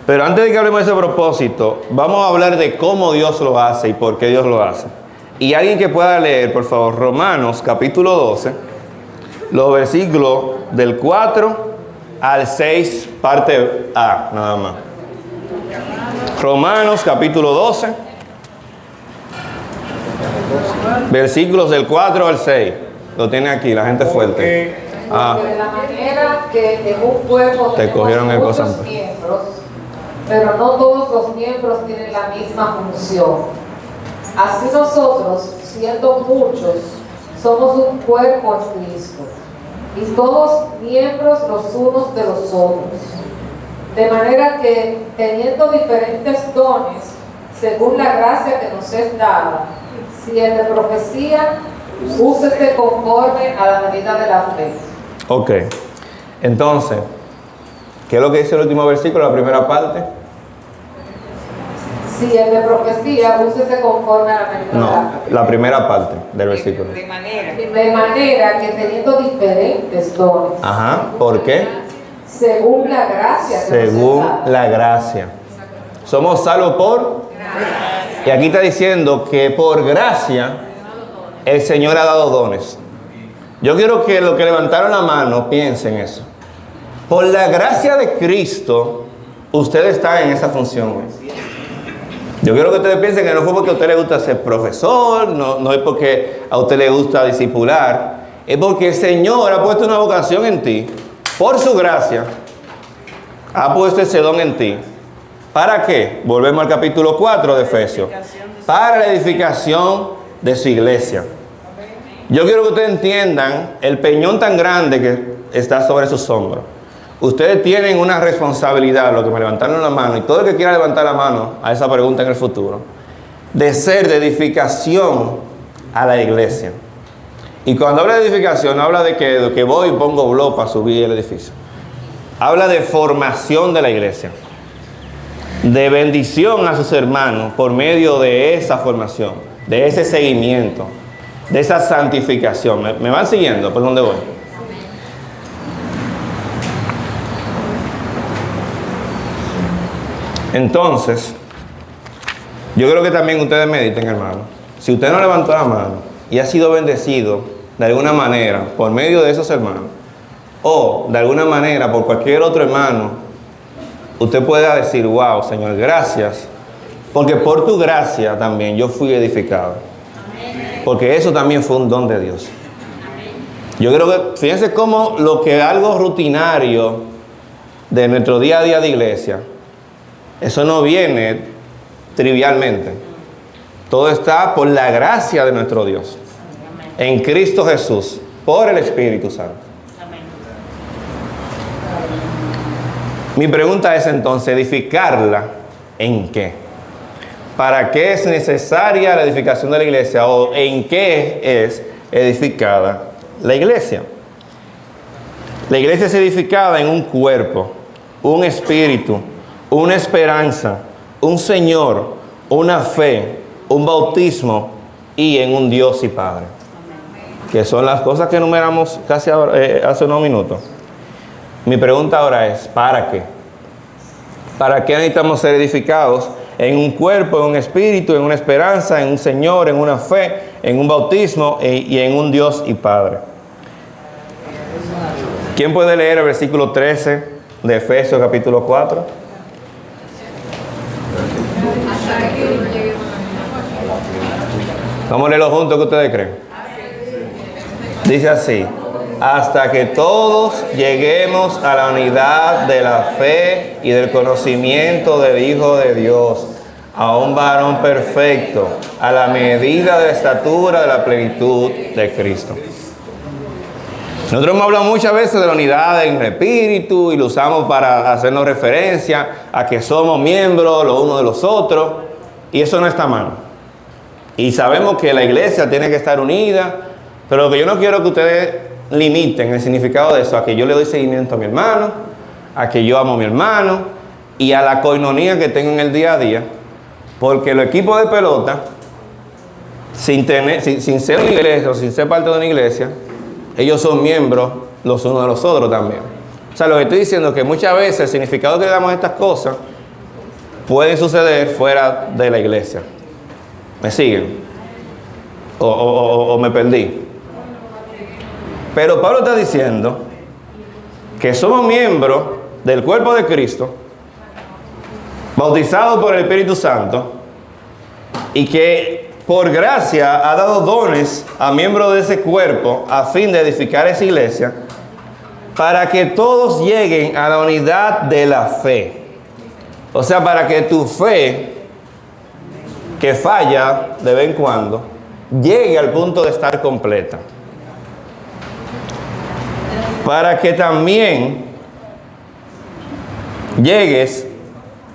Pero antes de que hablemos de ese propósito, vamos a hablar de cómo Dios lo hace y por qué Dios lo hace. Y alguien que pueda leer, por favor, Romanos capítulo 12, los versículos del 4 al 6, parte A, nada más. Romanos capítulo 12, versículos del 4 al 6. Lo tiene aquí, la gente fuerte. De la manera que en un cuerpo Te cogieron el tenemos cosa. muchos miembros, pero no todos los miembros tienen la misma función. Así nosotros, siendo muchos, somos un cuerpo en Cristo, y todos miembros los unos de los otros. De manera que, teniendo diferentes dones, según la gracia que nos es dada, si el de profecía, úsese conforme a la medida de la fe. Ok, entonces, ¿qué es lo que dice el último versículo, la primera parte? Si el de profecía, úsese conforme a la medida de la No, fe. la primera parte del versículo. De manera. De manera que teniendo diferentes dones, Ajá, ¿por qué? según la gracia que nos es Según dada. la gracia. Somos salvos por gracia. Y aquí está diciendo que por gracia el Señor ha dado dones. Yo quiero que los que levantaron la mano piensen eso. Por la gracia de Cristo, usted está en esa función hoy. Yo quiero que ustedes piensen que no fue porque a usted le gusta ser profesor, no es porque a usted le gusta discipular, es porque el Señor ha puesto una vocación en ti, por su gracia, ha puesto ese don en ti. ¿Para qué? Volvemos al capítulo 4 de Efesios. Para la edificación de su iglesia. Yo quiero que ustedes entiendan el peñón tan grande que está sobre sus hombros. Ustedes tienen una responsabilidad, los que me levantaron la mano, y todo el que quiera levantar la mano a esa pregunta en el futuro, de ser de edificación a la iglesia. Y cuando habla de edificación, no habla de que voy y pongo blog para subir el edificio. Habla de formación de la iglesia, de bendición a sus hermanos por medio de esa formación, de ese seguimiento, de esa santificación. ¿Me van siguiendo por dónde voy? Entonces, yo creo que también ustedes mediten, hermano. Si usted no levantó la mano y ha sido bendecido de alguna manera por medio de esos hermanos, o de alguna manera por cualquier otro hermano, usted pueda decir, wow, Señor, gracias, porque por tu gracia también yo fui edificado. Porque eso también fue un don de Dios. Yo creo que, fíjense cómo lo que es algo rutinario de nuestro día a día de iglesia, eso no viene trivialmente. Todo está por la gracia de nuestro Dios. En Cristo Jesús, por el Espíritu Santo. Mi pregunta es entonces, ¿edificarla en qué? ¿Para qué es necesaria la edificación de la iglesia? ¿O en qué es edificada la iglesia? La iglesia es edificada en un cuerpo, un espíritu, una esperanza, un Señor, una fe, un bautismo y en un Dios y Padre. Que son las cosas que enumeramos casi hace unos minutos. Mi pregunta ahora es, ¿para qué? ¿Para qué necesitamos ser edificados en un cuerpo, en un espíritu, en una esperanza, en un Señor, en una fe, en un bautismo y en un Dios y Padre? ¿Quién puede leer el versículo 13 de Efesios capítulo 4? Vamos a leerlo juntos, ¿qué ustedes creen? Dice así: hasta que todos lleguemos a la unidad de la fe y del conocimiento del Hijo de Dios, a un varón perfecto, a la medida de la estatura de la plenitud de Cristo. Nosotros hemos hablado muchas veces de la unidad en el espíritu y lo usamos para hacernos referencia a que somos miembros los unos de los otros, y eso no está mal. Y sabemos que la iglesia tiene que estar unida, pero lo que yo no quiero que ustedes limiten el significado de eso a que yo le doy seguimiento a mi hermano, a que yo amo a mi hermano y a la coinonía que tengo en el día a día, porque los equipos de pelota, sin ser una iglesia o sin ser parte de una iglesia, ellos son miembros los unos de los otros también. O sea, lo que estoy diciendo es que muchas veces el significado que le damos a estas cosas puede suceder fuera de la iglesia. ¿Me siguen? ¿O me perdí? Pero Pablo está diciendo que somos miembros del cuerpo de Cristo, bautizados por el Espíritu Santo, y que por gracia ha dado dones a miembros de ese cuerpo a fin de edificar esa iglesia, para que todos lleguen a la unidad de la fe. O sea, para que tu fe, que falla de vez en cuando, llegue al punto de estar completa. Para que también llegues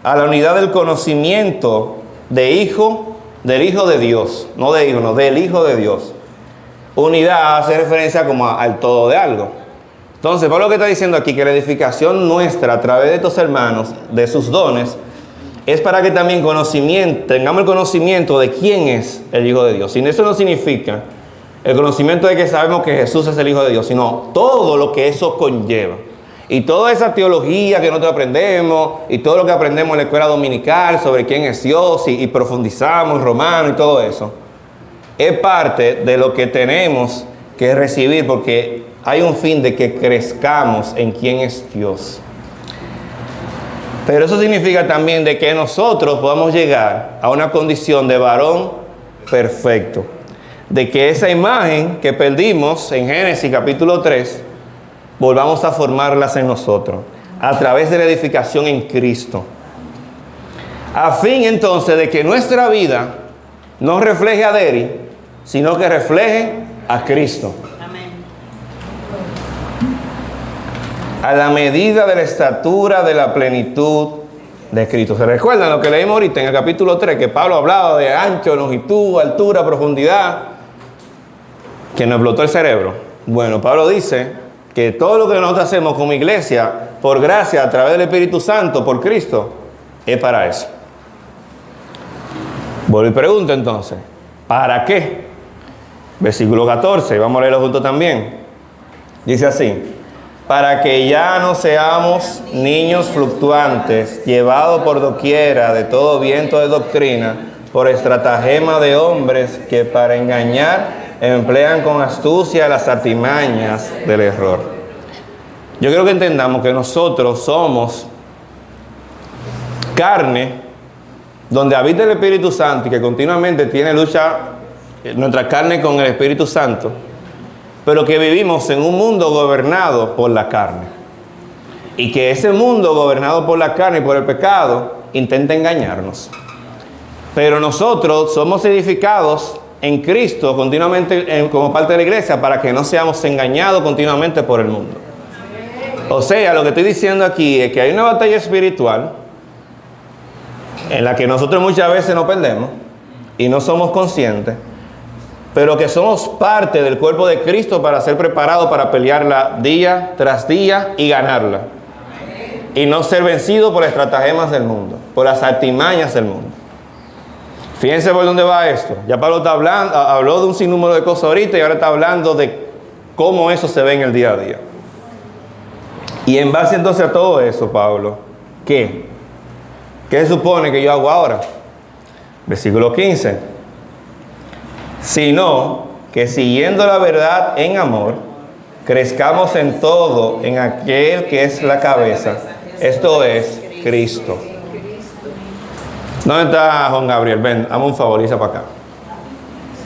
a la unidad del conocimiento del Hijo de Dios. No de Hijo, no, del Hijo de Dios. Unidad hace referencia como al todo de algo. Entonces, Pablo que está diciendo aquí que la edificación nuestra a través de estos hermanos, de sus dones, es para que también tengamos el conocimiento de quién es el Hijo de Dios. Y eso no significa el conocimiento de que sabemos que Jesús es el Hijo de Dios, sino todo lo que eso conlleva. Y toda esa teología que nosotros aprendemos, y todo lo que aprendemos en la escuela dominical sobre quién es Dios, y profundizamos en Romanos y todo eso, es parte de lo que tenemos que recibir, porque hay un fin de que crezcamos en quién es Dios. Pero eso significa también de que nosotros podamos llegar a una condición de varón perfecto. De que esa imagen que perdimos en Génesis capítulo 3, volvamos a formarlas en nosotros, a través de la edificación en Cristo. A fin entonces de que nuestra vida no refleje a Deri, sino que refleje a Cristo. A la medida de la estatura de la plenitud de Cristo. ¿Se recuerdan lo que leímos ahorita en el capítulo 3? Que Pablo hablaba de ancho, longitud, altura, profundidad, que nos explotó el cerebro. Bueno, Pablo dice que todo lo que nosotros hacemos como iglesia, por gracia, a través del Espíritu Santo, por Cristo, es para eso. Vuelvo y pregunto entonces, ¿para qué? Versículo 14, vamos a leerlo juntos también. Dice así: para que ya no seamos niños fluctuantes, llevados por doquiera de todo viento de doctrina, por estratagema de hombres que para engañar emplean con astucia las artimañas del error. Yo creo que entendamos que nosotros somos carne donde habita el Espíritu Santo y que continuamente tiene lucha nuestra carne con el Espíritu Santo, pero que vivimos en un mundo gobernado por la carne. Y que ese mundo gobernado por la carne y por el pecado intenta engañarnos. Pero nosotros somos edificados en Cristo continuamente como parte de la iglesia para que no seamos engañados continuamente por el mundo. O sea, lo que estoy diciendo aquí es que hay una batalla espiritual en la que nosotros muchas veces nos perdemos y no somos conscientes, pero que somos parte del cuerpo de Cristo para ser preparados para pelearla día tras día y ganarla. Y no ser vencidos por las estratagemas del mundo, por las artimañas del mundo. Fíjense por dónde va esto. Ya Pablo habló de un sinnúmero de cosas ahorita y ahora está hablando de cómo eso se ve en el día a día. Y en base entonces a todo eso, Pablo, ¿qué? ¿Qué supone que yo hago ahora? Versículo 15. Sino que siguiendo la verdad en amor, crezcamos en todo en aquel que es la cabeza, esto es Cristo. ¿Dónde está Juan Gabriel? Ven, hazme un favor, para acá.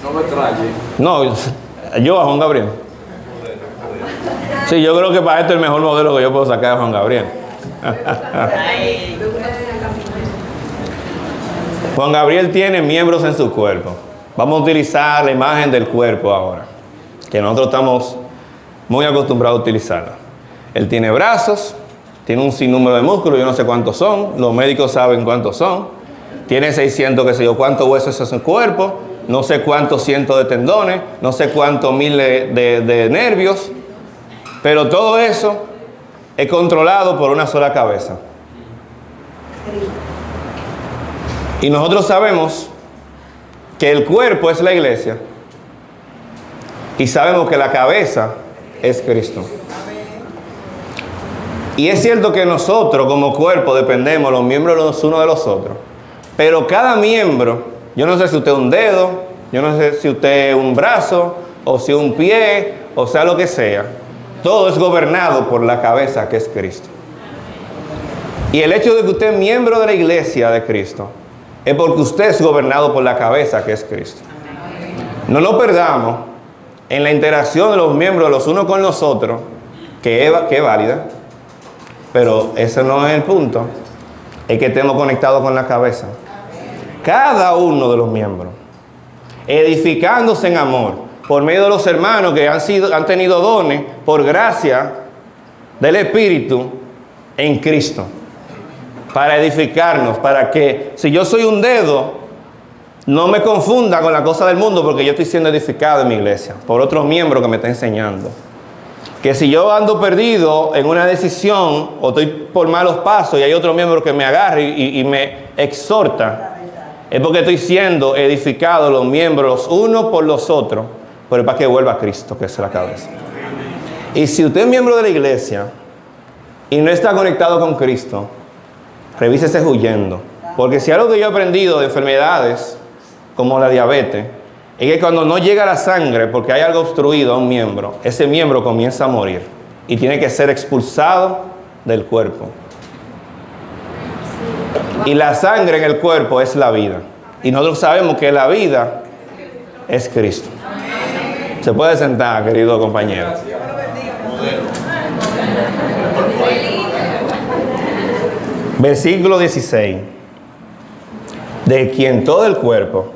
No me traje. No, yo a Juan Gabriel. Sí, yo creo que para esto es el mejor modelo que yo puedo sacar de Juan Gabriel. Juan Gabriel tiene miembros en su cuerpo. Vamos a utilizar la imagen del cuerpo ahora, que nosotros estamos muy acostumbrados a utilizarla. Él tiene brazos, tiene un sinnúmero de músculos, yo no sé cuántos son, los médicos saben cuántos son. Tiene 600, qué sé yo, cuántos huesos es en su cuerpo, no sé cuántos cientos de tendones, no sé cuántos miles de nervios, pero todo eso es controlado por una sola cabeza. Y nosotros sabemos que el cuerpo es la iglesia y sabemos que la cabeza es Cristo. Y es cierto que nosotros como cuerpo dependemos los miembros los unos de los otros, pero cada miembro, yo no sé si usted es un dedo, yo no sé si usted es un brazo o si es un pie o sea lo que sea, todo es gobernado por la cabeza que es Cristo. Y el hecho de que usted es miembro de la iglesia de Cristo es porque usted es gobernado por la cabeza que es Cristo. No nos perdamos en la interacción de los miembros los unos con los otros, que es válida, pero ese no es el punto. Es que estemos conectados con la cabeza. Cada uno de los miembros, edificándose en amor, por medio de los hermanos que han tenido dones, por gracia del Espíritu en Cristo. Para edificarnos, para que si yo soy un dedo, no me confunda con la cosa del mundo, porque yo estoy siendo edificado en mi iglesia por otros miembros que me están enseñando. Que si yo ando perdido en una decisión o estoy por malos pasos y hay otro miembro que me agarre y me exhorta, es porque estoy siendo edificados los miembros los unos por los otros, pero es para que vuelva a Cristo, que es la cabeza. Y si usted es miembro de la iglesia y no está conectado con Cristo, revísese huyendo. Porque si algo que yo he aprendido de enfermedades como la diabetes, es que cuando no llega la sangre, porque hay algo obstruido a un miembro, ese miembro comienza a morir y tiene que ser expulsado del cuerpo. Y la sangre en el cuerpo es la vida. Y nosotros sabemos que la vida es Cristo. Se puede sentar, querido compañero. Versículo 16. De quien todo el cuerpo,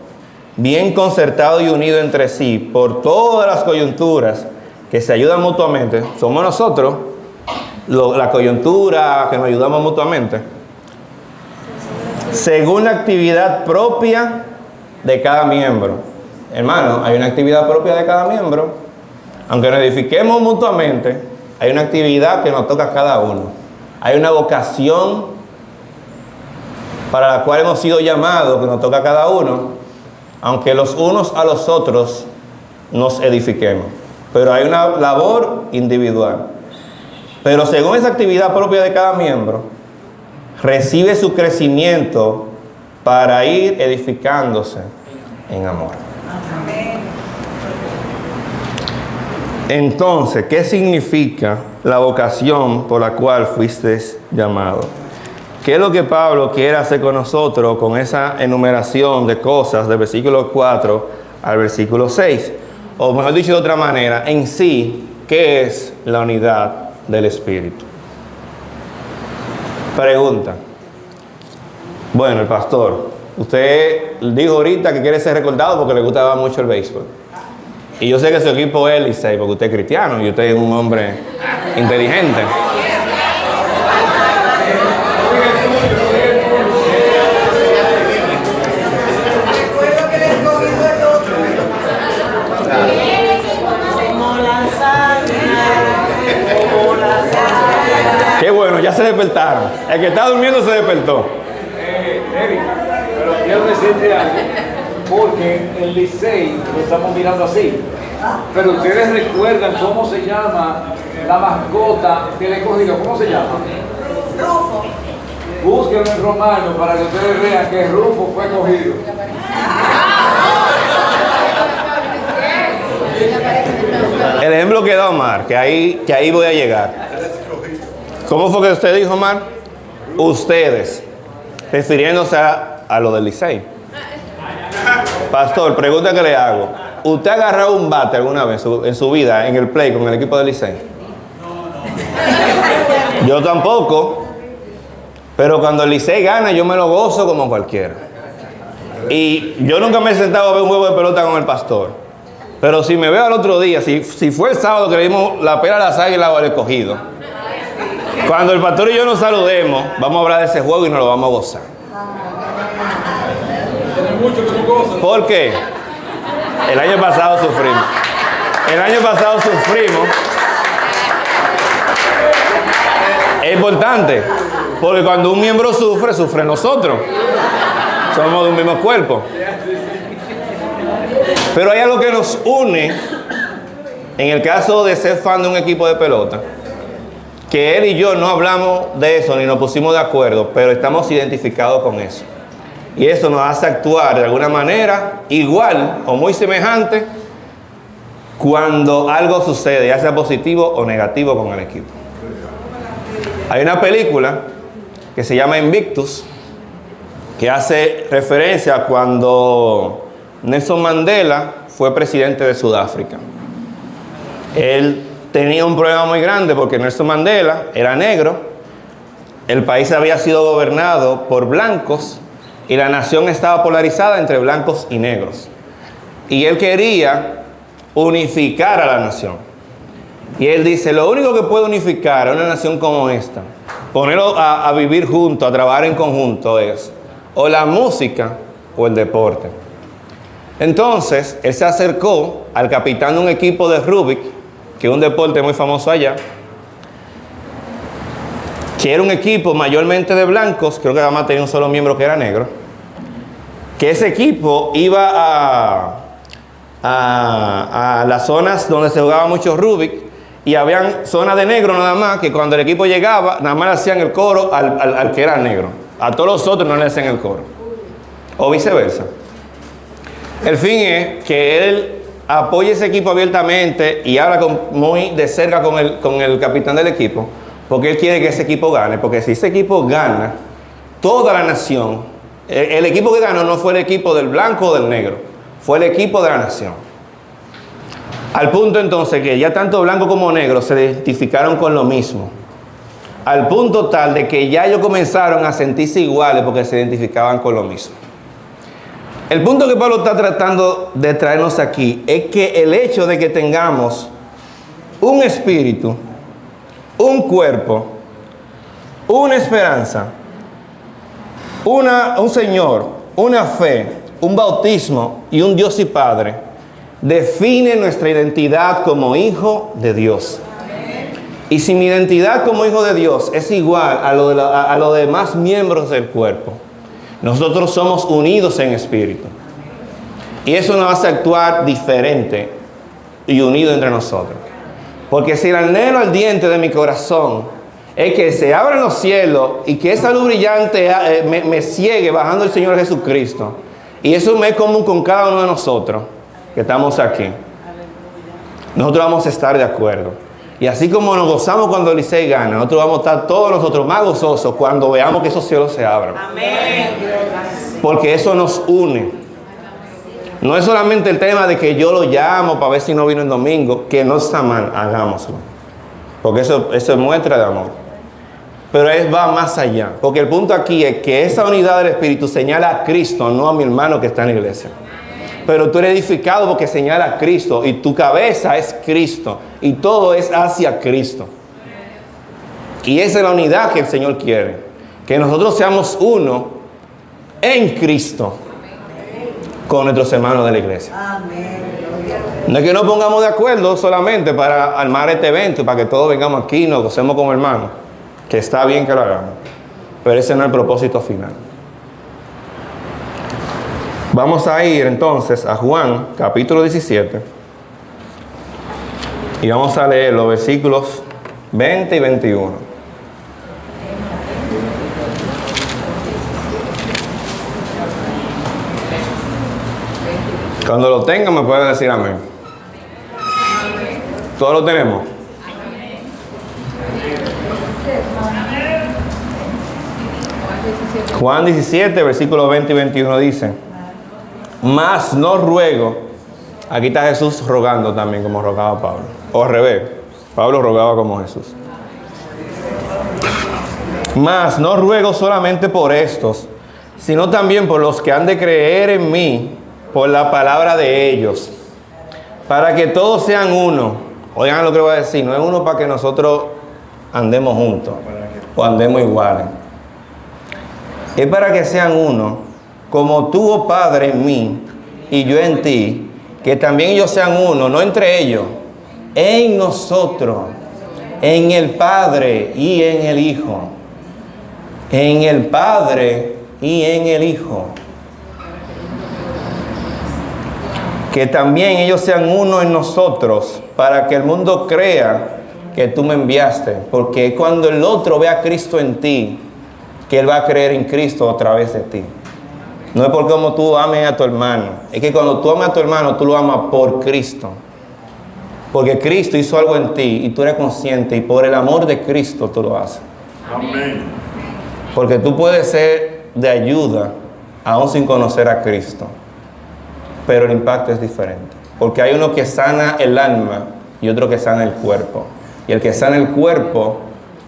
bien concertado y unido entre sí por todas las coyunturas que se ayudan mutuamente, somos nosotros, la coyuntura que nos ayudamos mutuamente, según la actividad propia de cada miembro. Hermano, hay una actividad propia de cada miembro. Aunque nos edifiquemos mutuamente, hay una actividad que nos toca a cada uno. Hay una vocación para la cual hemos sido llamados, que nos toca a cada uno, aunque los unos a los otros nos edifiquemos. Pero hay una labor individual. Pero según esa actividad propia de cada miembro, recibe su crecimiento para ir edificándose en amor. Entonces, ¿qué significa la vocación por la cual fuiste llamado? ¿Qué es lo que Pablo quiere hacer con nosotros con esa enumeración de cosas del versículo 4 al versículo 6? O mejor dicho de otra manera, en sí, ¿qué es la unidad del Espíritu? Pregunta. Bueno, el pastor, usted dijo ahorita que quiere ser recordado porque le gustaba mucho el béisbol. Y yo sé que su equipo es Licey, porque usted es cristiano y usted es un hombre inteligente. Qué bueno, ya se despertaron. El que está durmiendo se despertó. Erika, pero quiero decirte algo, porque el Licey lo estamos mirando así. Pero ustedes recuerdan cómo se llama la mascota del escogido, ¿cómo se llama? Rufo. Búsquenlo en romano para que ustedes vean que Rufo fue escogido. El ejemplo que da Omar, que ahí voy a llegar. ¿Cómo fue que usted dijo, Omar? Ustedes, refiriéndose a lo del Licey. Pastor, pregunta que le hago. ¿Usted ha agarrado un bate alguna vez en su vida en el play con el equipo del Licey? Yo tampoco. Pero cuando el Licey gana, yo me lo gozo como cualquiera. Y yo nunca me he sentado a ver un juego de pelota con el pastor. Pero si me veo al otro día, si fue el sábado que le dimos la pera a las Águilas al escogido, cuando el pastor y yo nos saludemos, vamos a hablar de ese juego y nos lo vamos a gozar. ¿Por qué? El año pasado sufrimos. Es importante, porque cuando un miembro sufre, sufren nosotros. Somos de un mismo cuerpo. Pero hay algo que nos une, en el caso de ser fan de un equipo de pelota, que él y yo no hablamos de eso ni nos pusimos de acuerdo, pero estamos identificados con eso. Y eso nos hace actuar de alguna manera igual o muy semejante cuando algo sucede, ya sea positivo o negativo con el equipo. Hay una película que se llama Invictus, que hace referencia a cuando Nelson Mandela fue presidente de Sudáfrica. Él tenía un problema muy grande porque Nelson Mandela era negro, el país había sido gobernado por blancos y la nación estaba polarizada entre blancos y negros. Y él quería unificar a la nación. Y él dice, lo único que puede unificar a una nación como esta, ponerlo a vivir juntos, a trabajar en conjunto, es o la música o el deporte. Entonces, él se acercó al capitán de un equipo de Rubik que es un deporte muy famoso allá, que era un equipo mayormente de blancos, creo que además tenía un solo miembro que era negro, que ese equipo iba a las zonas donde se jugaba mucho Rubik, y habían zonas de negro nada más, que cuando el equipo llegaba, nada más le hacían el coro al que era negro. A todos los otros no le hacían el coro. O viceversa. El fin es que él apoya ese equipo abiertamente y habla muy de cerca con el capitán del equipo, porque él quiere que ese equipo gane, porque si ese equipo gana, toda la nación, el equipo que ganó no fue el equipo del blanco o del negro, fue el equipo de la nación. Al punto entonces que ya tanto blanco como negro se identificaron con lo mismo. Al punto tal de que ya ellos comenzaron a sentirse iguales porque se identificaban con lo mismo. El punto que Pablo está tratando de traernos aquí es que el hecho de que tengamos un espíritu, un cuerpo, una esperanza, un Señor, una fe, un bautismo y un Dios y Padre, define nuestra identidad como hijo de Dios. Y si mi identidad como hijo de Dios es igual a los demás miembros del cuerpo, nosotros somos unidos en espíritu. Y eso nos hace actuar diferente y unido entre nosotros. Porque si el anhelo ardiente de mi corazón es que se abran los cielos y que esa luz brillante me ciegue bajando el Señor Jesucristo, y eso me es común con cada uno de nosotros que estamos aquí, nosotros vamos a estar de acuerdo. Y así como nos gozamos cuando el Licey gana, nosotros vamos a estar todos nosotros más gozosos cuando veamos que esos cielos se abran. Amén. Porque eso nos une. No es solamente el tema de que yo lo llamo para ver si no vino el domingo, que no está mal, hagámoslo. Porque eso es muestra de amor. Pero va más allá. Porque el punto aquí es que esa unidad del Espíritu señala a Cristo, no a mi hermano que está en la iglesia. Pero tú eres edificado porque señala a Cristo y tu cabeza es Cristo y todo es hacia Cristo. Y esa es la unidad que el Señor quiere, que nosotros seamos uno en Cristo con nuestros hermanos de la iglesia. No es que nos pongamos de acuerdo solamente para armar este evento, para que todos vengamos aquí y nos gocemos como hermanos, que está bien que lo hagamos, pero ese no es el propósito final. Vamos a ir entonces a Juan, capítulo 17, y vamos a leer los versículos 20 y 21. Cuando lo tengan me pueden decir amén. ¿Todos lo tenemos? Juan 17, versículos 20 y 21 dice: mas no ruego, aquí está Jesús rogando también como rogaba Pablo, o al revés, Pablo rogaba como Jesús. Mas no ruego solamente por estos, sino también por los que han de creer en mí, por la palabra de ellos, para que todos sean uno. Oigan lo que voy a decir, no es uno para que nosotros andemos juntos, o andemos iguales. Es para que sean uno, como tú, oh Padre, en mí y yo en ti, que también ellos sean uno, no entre ellos, en nosotros, en el Padre y en el Hijo. En el Padre y en el Hijo. Que también ellos sean uno en nosotros, para que el mundo crea que tú me enviaste. Porque cuando el otro ve a Cristo en ti, que él va a creer en Cristo a través de ti. No es por cómo tú ames a tu hermano. Es que cuando tú amas a tu hermano, tú lo amas por Cristo. Porque Cristo hizo algo en ti y tú eres consciente. Y por el amor de Cristo tú lo haces. Amén. Porque tú puedes ser de ayuda aún sin conocer a Cristo. Pero el impacto es diferente. Porque hay uno que sana el alma y otro que sana el cuerpo. Y el que sana el cuerpo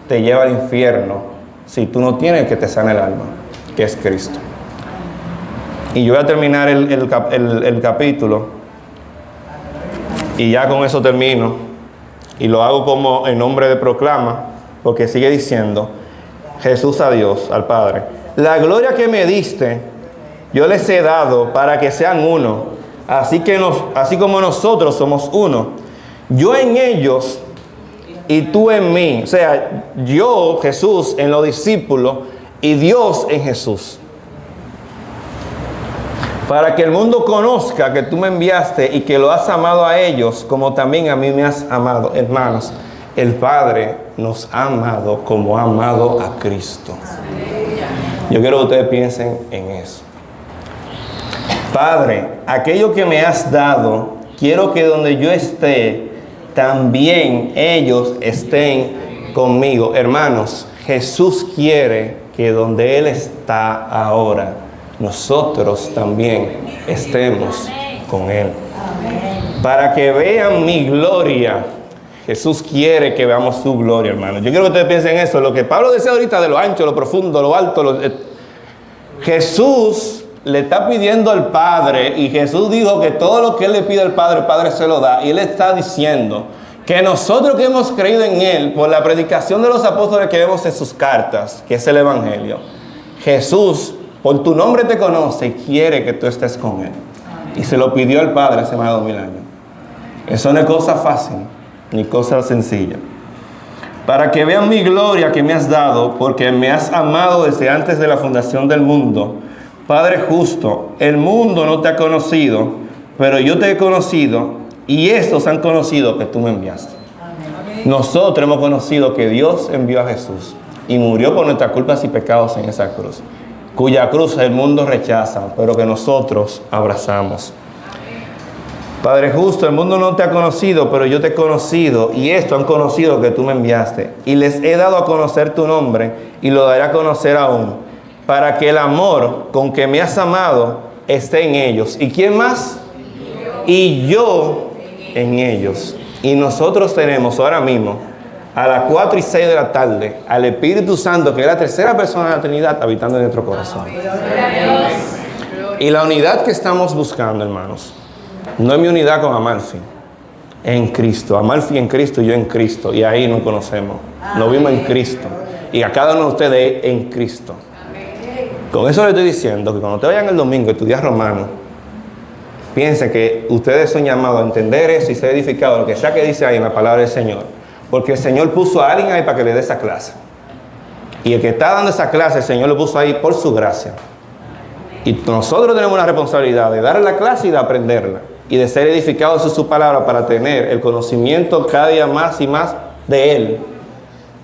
te lleva al infierno si tú no tienes el que te sana el alma, que es Cristo. Y yo voy a terminar el capítulo y ya con eso termino, y lo hago como en nombre de proclama, porque sigue diciendo: Jesús a Dios, al Padre, la gloria que me diste yo les he dado para que sean uno, así como nosotros somos uno, yo en ellos y tú en mí. O sea, yo, Jesús, en los discípulos y Dios en Jesús. Para que el mundo conozca que tú me enviaste y que lo has amado a ellos como también a mí me has amado. Hermanos, el Padre nos ha amado como ha amado a Cristo. Yo quiero que ustedes piensen en eso. Padre, aquello que me has dado, quiero que donde yo esté, también ellos estén conmigo. Hermanos, Jesús quiere que donde Él está ahora, nosotros también estemos con Él. Para que vean mi gloria. Jesús quiere que veamos su gloria, hermanos. Yo quiero que ustedes piensen en eso. Lo que Pablo decía ahorita de lo ancho, lo profundo, lo alto. Jesús le está pidiendo al Padre, y Jesús dijo que todo lo que Él le pide al Padre, el Padre se lo da. Y Él está diciendo que nosotros que hemos creído en Él, por la predicación de los apóstoles que vemos en sus cartas, que es el Evangelio, Jesús, por tu nombre te conoce y quiere que tú estés con Él. Y se lo pidió al Padre hace más de 2000 años. Eso no es cosa fácil, ni cosa sencilla. Para que vean mi gloria que me has dado, porque me has amado desde antes de la fundación del mundo. Padre justo, el mundo no te ha conocido, pero yo te he conocido, y estos han conocido que tú me enviaste. Nosotros hemos conocido que Dios envió a Jesús y murió por nuestras culpas y pecados en esa cruz, cuya cruz el mundo rechaza, pero que nosotros abrazamos. Padre justo, el mundo no te ha conocido, pero yo te he conocido, y estos han conocido que tú me enviaste. Y les he dado a conocer tu nombre, y lo daré a conocer aún, para que el amor con que me has amado esté en ellos. ¿Y quién más? Y yo en ellos. Y nosotros tenemos ahora mismo, a las 4 y 6 de la tarde, al Espíritu Santo, que es la tercera persona de la Trinidad, habitando en nuestro corazón. Y la unidad que estamos buscando, hermanos, no es mi unidad con Amalfi, en Cristo. Amalfi en Cristo y yo en Cristo. Y ahí nos conocemos. Nos vimos en Cristo. Y a cada uno de ustedes en Cristo. Con eso le estoy diciendo que cuando ustedes vayan el domingo a estudiar romano, piensen que ustedes son llamados a entender eso y ser edificados, lo que sea que dice ahí en la palabra del Señor. Porque el Señor puso a alguien ahí para que le dé esa clase. Y el que está dando esa clase, el Señor lo puso ahí por su gracia. Y nosotros tenemos la responsabilidad de darle la clase y de aprenderla. Y de ser edificados en su palabra para tener el conocimiento cada día más y más de Él.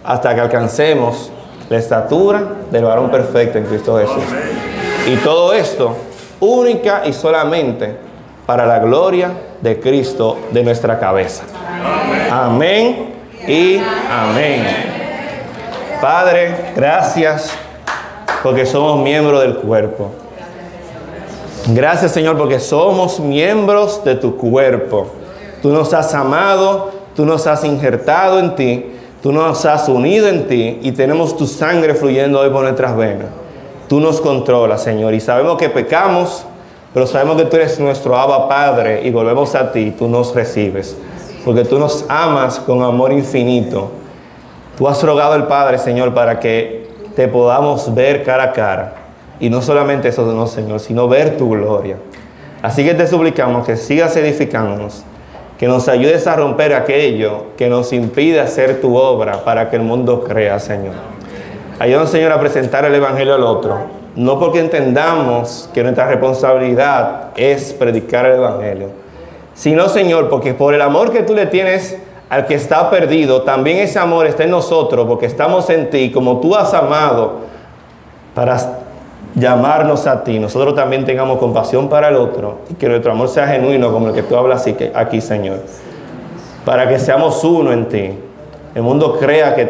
Hasta que alcancemos la estatura del varón perfecto en Cristo Jesús. Y todo esto única y solamente para la gloria de Cristo de nuestra cabeza. Amén y amén. Padre, gracias porque somos miembros del cuerpo. Gracias, Señor, porque somos miembros de tu cuerpo. Tú nos has amado, tú nos has injertado en ti, tú nos has unido en ti y tenemos tu sangre fluyendo hoy por nuestras venas. Tú nos controlas, Señor, y sabemos que pecamos, pero sabemos que tú eres nuestro Abba Padre y volvemos a ti, tú nos recibes, porque tú nos amas con amor infinito. Tú has rogado al Padre, Señor, para que te podamos ver cara a cara. Y no solamente eso, no, Señor, sino ver tu gloria. Así que te suplicamos que sigas edificándonos, que nos ayudes a romper aquello que nos impide hacer tu obra para que el mundo crea, Señor. Ayúdanos, Señor, a presentar el Evangelio al otro. No porque entendamos que nuestra responsabilidad es predicar el Evangelio, sino, Señor, porque por el amor que tú le tienes al que está perdido, también ese amor está en nosotros, porque estamos en ti, como tú has amado para llamarnos a ti, nosotros también tengamos compasión para el otro y que nuestro amor sea genuino como el que tú hablas aquí, Señor, para que seamos uno en ti. El mundo crea que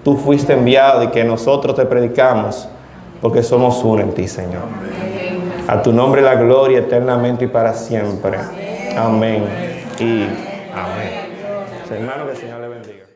tú fuiste enviado y que nosotros te predicamos porque somos uno en ti, Señor. A tu nombre la gloria eternamente y para siempre. Amén y amén. Hermano, que el Señor le bendiga.